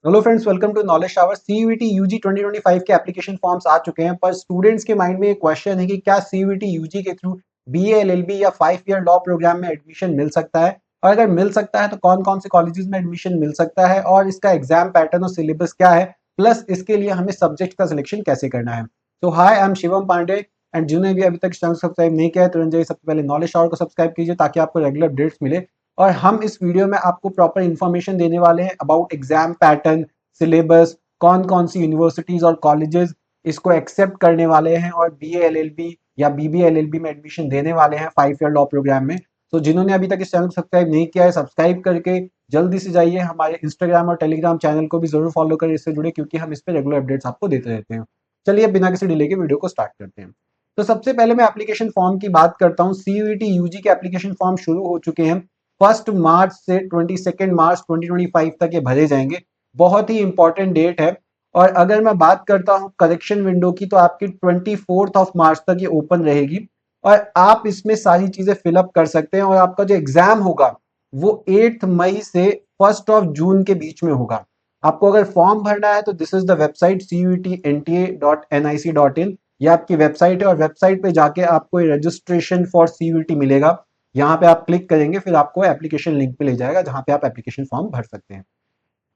Hello friends, welcome to knowledge shower. CUET UG 2025 के application forms आ चुके हैं, पर स्टूडेंट्स के माइंड में एक क्वेश्चन है कि क्या सीयूईटी यूजी के थ्रू बीए एलएलबी या 5 ईयर लॉ प्रोग्राम में एडमिशन मिल सकता है, और अगर मिल सकता है तो कौन कौन से कॉलेजेस में एडमिशन मिल सकता है और इसका एग्जाम पैटर्न और सिलेबस क्या है, प्लस इसके लिए हमें सब्जेक्ट का सिलेक्शन कैसे करना है। तो hi, I am Shivam Pandey and जिन्होंने भी अभी तक चैनल सब्सक्राइब नहीं किया है तुरंत जाइए सबसे पहले नॉलेज शावर को सब्सक्राइब कीजिए ताकि आपको रेगुलर अपडेट्स मिले। और हम इस वीडियो में आपको प्रॉपर इन्फॉर्मेशन देने वाले हैं अबाउट एग्जाम पैटर्न, सिलेबस, कौन कौन सी यूनिवर्सिटीज और कॉलेजेस इसको एक्सेप्ट करने वाले हैं और बीए एलएलबी या बीबीए एलएलबी में एडमिशन देने वाले हैं 5 ईयर लॉ प्रोग्राम में। तो जिन्होंने अभी तक इस चैनल को सब्सक्राइब नहीं किया है, सब्सक्राइब करके जल्दी से जाइए हमारे इंस्टाग्राम और टेलीग्राम चैनल को भी जरूर फॉलो करें, इससे जुड़े, क्योंकि हम इस पर रेगुलर अपडेट्स आपको देते रहते हैं। चलिए बिना किसी डिले के वीडियो को स्टार्ट करते हैं। तो सबसे पहले मैं एप्लीकेशन फॉर्म की बात करता हूँ। सीयूईटी यूजी के एप्लीकेशन फॉर्म शुरू हो चुके हैं। 1 मार्च से 22 मार्च 2025 तक ये भरे जाएंगे। बहुत ही इंपॉर्टेंट डेट है। और अगर मैं बात करता हूं करेक्शन विंडो की, तो आपकी 24 मार्च तक ये ओपन रहेगी और आप इसमें सारी चीजें फिलअप कर सकते हैं। और आपका जो एग्जाम होगा वो 8 मई से 1 जून के बीच में होगा। आपको अगर फॉर्म भरना है तो this is the website CUETNTA.nic.in। ये आपकी वेबसाइट है और वेबसाइट पे जाके आपको रजिस्ट्रेशन फॉर सीयूईटी मिलेगा। यहाँ पे आप क्लिक करेंगे, फिर आपको एप्लीकेशन लिंक पे ले जाएगा जहां पे आप एप्लीकेशन फॉर्म भर सकते हैं।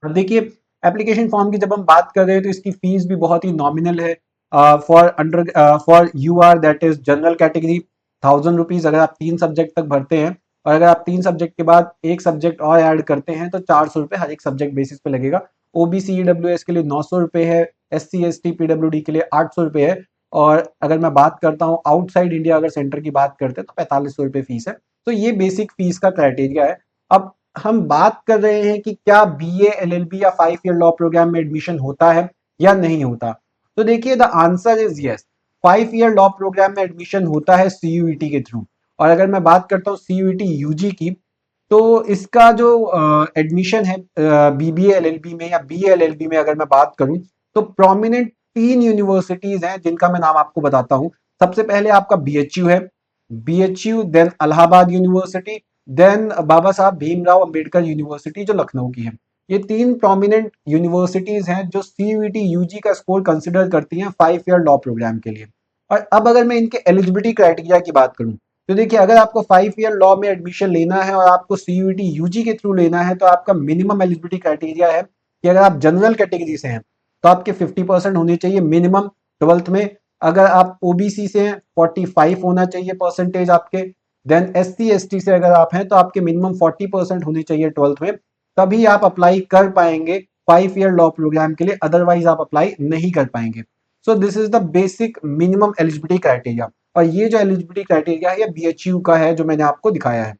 अब देखिए, एप्लीकेशन फॉर्म की जब हम बात कर रहे हैं तो इसकी फीस भी बहुत ही नॉमिनल है। For U R that is general category 1000 rupees अगर आप 3 सब्जेक्ट तक भरते हैं, और अगर आप 3 सब्जेक्ट के बाद एक सब्जेक्ट और ऐड करते हैं तो 400 रुपये हर एक सब्जेक्ट बेसिस पे लगेगा। ओबीसी ईडब्ल्यूएस के लिए 900 रुपये है, SC ST PWD के लिए 800 रुपये है। और अगर मैं बात करता हूँ आउटसाइड इंडिया अगर सेंटर की बात करते हैं तो 4500 रुपये फीस है। तो ये बेसिक फीस का क्राइटेरिया है। अब हम बात कर रहे हैं कि क्या बीए एलएलबी या 5 ईयर लॉ प्रोग्राम में एडमिशन होता है या नहीं होता। तो देखिए, the answer is yes. 5 year law program में एडमिशन होता है सीयूईटी के थ्रू। और अगर मैं बात करता हूँ सीयूईटी यूजी की, तो इसका जो एडमिशन है बीबीए एलएलबी में या बीए एलएलबी में अगर मैं बात करूं, तो प्रोमिनेंट 3 यूनिवर्सिटीज हैं जिनका मैं नाम आपको बताता हूं। सबसे पहले आपका बीएचयू है, BHU, then Allahabad university, then Baba Saheb Bhimrao Ambedkar university जो लखनऊ की है। ये 3 प्रोमिनेंट यूनिवर्सिटीज हैं जो सीयूईटी यूजी का स्कोर कंसिडर करती हैं 5 ईयर लॉ प्रोग्राम के लिए। और अब अगर मैं इनके एलिजिबिलिटी क्राइटेरिया की बात करूं, तो देखिए, अगर आपको 5 ईयर लॉ में एडमिशन लेना है और आपको सीयूईटी यूजी के थ्रू लेना है, तो आपका मिनिमम एलिजिबिलिटी क्राइटेरिया है कि अगर आप जनरल कैटेगरी से हैं तो आपके 50% होने चाहिए मिनिमम 12th में। अगर आप ओबीसी से हैं 45 होना चाहिए परसेंटेज आपके। देन SC ST से अगर आप हैं तो आपके मिनिमम 40% होने चाहिए 12th में। तभी आप अप्लाई कर पाएंगे 5 ईयर लॉ प्रोग्राम के लिए, अदरवाइज आप अप्लाई नहीं कर पाएंगे। So this is the basic minimum eligibility criteria. और ये जो एलिजिबिलिटी क्राइटेरिया है ये बीएचयू का है जो मैंने आपको दिखाया है।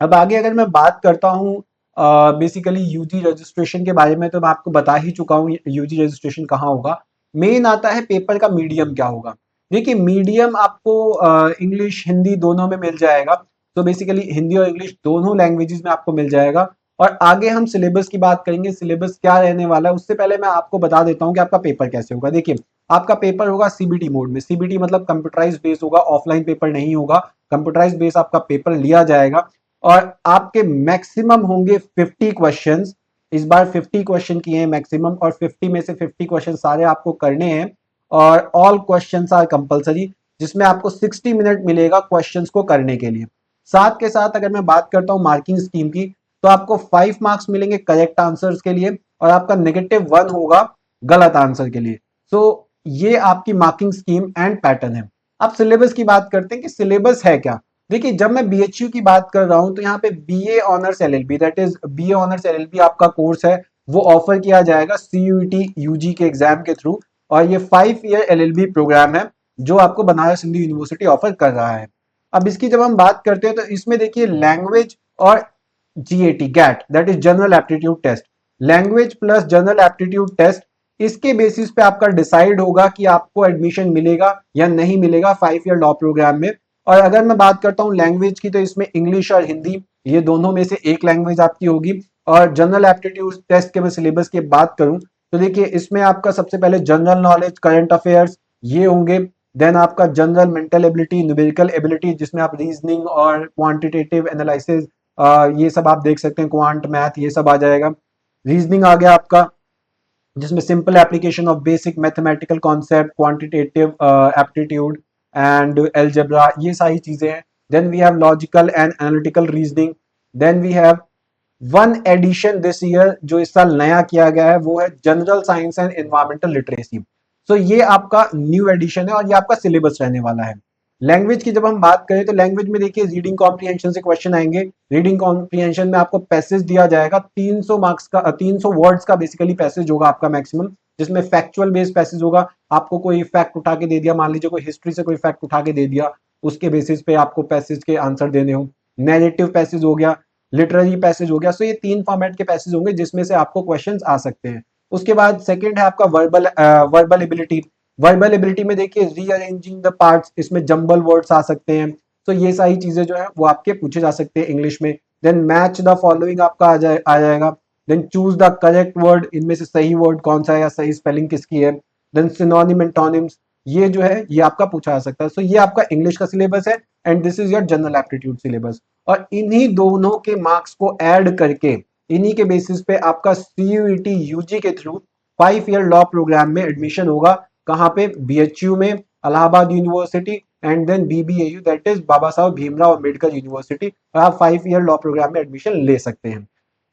अब आगे अगर मैं बात करता हूँ बेसिकली यूजी रजिस्ट्रेशन के बारे में, तो मैं आपको बता ही चुका हूँ यूजी रजिस्ट्रेशन कहाँ होगा। मेन आता है पेपर का मीडियम क्या होगा। देखिए, मीडियम आपको इंग्लिश हिंदी दोनों में मिल जाएगा। तो बेसिकली हिंदी और इंग्लिश दोनों लैंग्वेजेस में आपको मिल जाएगा। और आगे हम सिलेबस की बात करेंगे, सिलेबस क्या रहने वाला है उससे पहले मैं आपको बता देता हूँ कि आपका पेपर कैसे होगा। देखिए, आपका पेपर होगा सीबीटी मोड में। सीबीटी मतलब कंप्यूटराइज बेस होगा, ऑफलाइन पेपर नहीं होगा। कंप्यूटराइज बेस आपका पेपर लिया जाएगा और आपके मैक्सिमम होंगे 50 क्वेश्चंस। इस बार 50 क्वेश्चन किए हैं मैक्सिमम, और 50 में से 50 क्वेश्चन सारे आपको करने हैं। और ऑल क्वेश्चंस आर कंपलसरी, जिसमें आपको 60 मिनट मिलेगा क्वेश्चंस को करने के लिए। साथ के साथ अगर मैं बात करता हूं मार्किंग स्कीम की, तो आपको 5 मार्क्स मिलेंगे करेक्ट आंसर्स के लिए और आपका -1 होगा गलत आंसर के लिए। सो ये आपकी मार्किंग स्कीम एंड पैटर्न है। अब सिलेबस की बात करते हैं कि सिलेबस है क्या। देखिए, जब मैं बीएचयू की बात कर रहा हूं तो यहाँ पे BA honours LLB, that is BA honours LLB आपका कोर्स है, वो ऑफर किया जाएगा सीयूईटी यूजी के एग्जाम के थ्रू। और ये 5 ईयर एलएलबी प्रोग्राम है जो आपको बनारस हिंदू यूनिवर्सिटी ऑफर कर रहा है। अब इसकी जब हम बात करते हैं तो इसमें देखिए लैंग्वेज और GAT GAT, that is general aptitude test, language plus general aptitude test, इसके बेसिस पे आपका डिसाइड होगा कि आपको एडमिशन मिलेगा या नहीं मिलेगा 5 ईयर लॉ प्रोग्राम में। और अगर मैं बात करता हूँ लैंग्वेज की, तो इसमें इंग्लिश और हिंदी ये दोनों में से एक लैंग्वेज आपकी होगी। और जनरल एप्टीट्यूड टेस्ट के मैं सिलेबस की बात करूं, तो देखिए इसमें आपका सबसे पहले जनरल नॉलेज, करंट अफेयर्स ये होंगे। देन आपका general mental ability, numerical ability, जिसमें आप रीजनिंग और क्वांटिटेटिव एनालिसिस ये सब आप देख सकते हैं, क्वांट मैथ ये सब आ जाएगा। रीजनिंग आ गया आपका। जिसमें simple application of basic mathematical concept, quantitative aptitude and algebra, ये सारी चीजें हैं। Then we have logical and analytical reasoning. Then we have one addition this year जो इस साल नया किया गया है, वो है general science and environmental literacy. So ये आपका न्यू एडिशन है और ये आपका सिलेबस रहने वाला है। लैंग्वेज की जब हम बात करें तो लैंग्वेज में देखिए रीडिंग कॉम्प्रिहेंशन से क्वेश्चन आएंगे। रीडिंग कॉम्प्रिहेंशन में आपको पैसेज दिया जाएगा 300 मार्क्स का, 300 वर्ड्स का बेसिकली पैसेज होगा आपका मैक्सिमम, जिसमें फैक्चुअल बेस्ड पैसेज होगा। आपको कोई फैक्ट उठा के दे दिया, मान लीजिए कोई हिस्ट्री से कोई फैक्ट उठा के दे दिया, उसके बेसिस पे आपको पैसेज के आंसर देने हो। नैरेटिव पैसेज हो गया, लिटरेरी पैसेज हो गया। सो ये 3 फॉर्मेट के पैसेज होंगे जिसमें से आपको क्वेश्चंस आ सकते हैं। उसके बाद सेकंड है आपका वर्बल एबिलिटी। वर्बल एबिलिटी में देखिए रीअरेंजिंग द पार्ट्स, इसमें जंबल वर्ड्स आ सकते हैं। तो ये सारी चीजें जो है वो आपके पूछे जा सकते हैं इंग्लिश में। देन मैच द फॉलोइंग आपका आ जाएगा। Then choose the correct word, इनमें से सही वर्ड कौन सा है या सही स्पेलिंग किसकी है। देन सिनोनिम एंटोनिम्स, ये जो है ये आपका पूछा जा सकता है। सो ये आपका इंग्लिश का सिलेबस है and this is your general aptitude syllabus. और इन्हीं दोनों के मार्क्स को ऐड करके, इन्हीं के बेसिस पे आपका सीयूईटी यूजी के थ्रू 5 ईयर लॉ प्रोग्राम में एडमिशन होगा। कहाँ पे? बीएचयू में, Allahabad university and then BBAU, that is Baba Saheb Bhimrao Ambedkar university. और आप 5 ईयर लॉ प्रोग्राम में एडमिशन ले सकते हैं।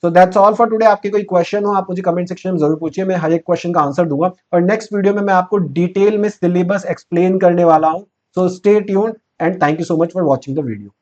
So that's all for today. आपके कोई क्वेश्चन हो आप मुझे कमेंट सेक्शन में जरूर पूछिए, मैं हर एक क्वेश्चन का आंसर दूंगा। और नेक्स्ट वीडियो में मैं आपको डिटेल में सिलेबस एक्सप्लेन करने वाला हूं। So stay tuned and thank you so much for watching the video.